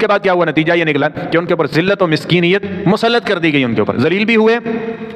کے بعد کیا ہوا؟ نتیجہ یہ نکلا کہ ان کے اوپر ذلت و مسکینیت مسلط کر دی گئی، ان کے اوپر ذلیل بھی ہوئے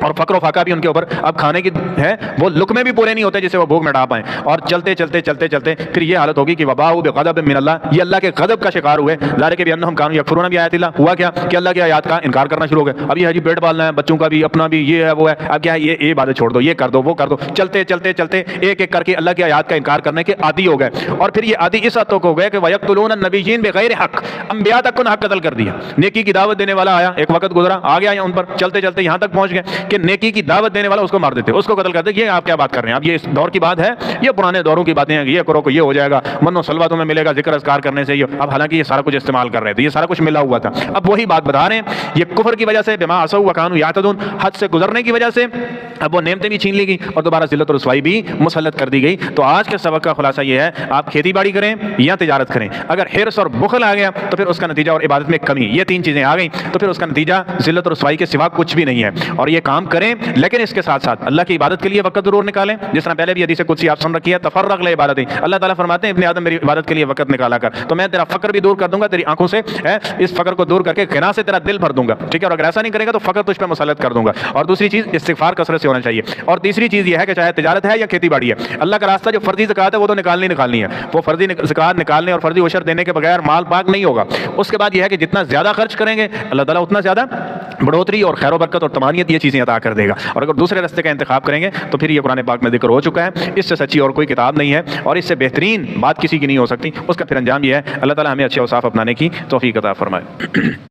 اور فقر و فاقہ بھی ان کے اوپر. اب کھانے کی ہے وہ لقمے بھی پورے نہیں ہوتے جسے وہ بھوک مٹا پائیں، اور چلتے چلتے چلتے چلتے پھر یہ حالت ہوگی کہ وباء بغضب من اللہ، یہ اللہ کے غضب کا شکار ہوئے. ذالک بانہم کانوا یکفرون بآیات اللہ، ہوا کیا کہ اللہ کی آیات کا انکار کرنا شروع ہو گئے. اب یہ ہے جی پیٹ پالنا ہے بچوں کا بھی اپنا بھی، یہ ہے وہ ہے، اب کیا ہے یہ عبادت چھوڑ دو، یہ کر دو وہ کر دو. چلتے چلتے چلتے ایک ایک کر کے اللہ کی آیات کا انکار کرنے کے عادی ہو گئے. اور پھر یہ عادی اس حد تک ہو گئے کہ وَيَقْتُلُونَ النَّبِيِّينَ بِغَيْرِ حق، انبیاء تک کو حق قتل کر دیا. نیکی کی دعوت دینے والا آیا، ایک وقت گزرا آ گیا ان پر، چلتے چلتے یہاں تک پہنچ گئے کہ نیکی کی دعوت دینے والا اس کو مار دیتے، اس کو قتل کرتے. یہ آپ کیا بات کر رہے ہیں؟ اب یہ اس دور کی بات ہے، یہ پرانے دوروں کی باتیں ہیں، یہ کرو کو یہ ہو جائے گا، من و سلوہ تمہیں ملے گا ذکر اذکار کرنے سے. یہ اب حالانکہ یہ سارا کچھ استعمال کر رہے تھے، یہ سارا کچھ ملا ہوا تھا. اب وہی بات بتا رہے ہیں، یہ کفر کی وجہ سے بما عصوا وکانوا یعتدون، حد سے گزرنے کی وجہ سے اب وہ نعمتیں بھی چھین لی گئی اور دوبارہ ذلت و رسوائی بھی مسلط کر دی گئی. تو آج کے سبق کا خلاصہ یہ ہے، آپ کھیتی باڑی کریں یا تجارت کریں، اگر حرص اور بخل آ گیا تو پھر اس کا نتیجہ، اور عبادت میں کمی، یہ تین چیزیں آ گئیں تو پھر اس کا نتیجہ ذلت و رسوائی کے سوا کچھ بھی نہیں ہے. اور یہ کام کریں لیکن اس کے ساتھ ساتھ اللہ کی عبادت کے لیے وقت ضرور نکالیں. جس طرح پہلے بھی حدیث قدسی آپ سن رکھی ہے، تفرغ لعبادتی، اللہ تعالیٰ فرماتے ہیں ابن آدم میری عبادت کے لیے وقت نکالا کر تو میں تیرا فقر بھی دور کر دوں گا، تیری آنکھوں سے اس فقر کو دور کر کے غنا سے تیرا دل بھر دوں گا. ٹھیک ہے، اور اگر ایسا نہیں کرے گا تو فقر تجھ پہ مسلط کر دوں گا. اور دوسری چیز استغفار کثرت سے ہونا چاہیے. اور تیسری چیز یہ ہے کہ چاہے تجارت ہے یا کھیتی باڑی ہے، اللہ کا راستہ جو فرضی زکوٰۃ ہے وہ تو نکالنی ہے. وہ فرضی زکوٰۃ نکالنے اور فرضی عشر دینے کے بغیر مال پاک نہیں ہوگا. اس کے بعد یہ ہے کہ جتنا زیادہ خرچ کریں گے اللہ تعالیٰ اتنا زیادہ بڑھوتری اور خیر و برکت اور طمانینت یہ چیزیں عطا کر دے گا. اور اگر دوسرے راستے کا انتخاب کریں گے تو پھر یہ قرآن پاک میں ذکر ہو چکا ہے، اس سے سچی اور کوئی کتاب نہیں ہے اور اس سے بہترین بات کسی کی نہیں ہو سکتی. اس کا پھر انجام یہ ہے اللہ تعالیٰ ہمیں اچھے اوصاف اپنانے کی توفیق عطا فرمائے.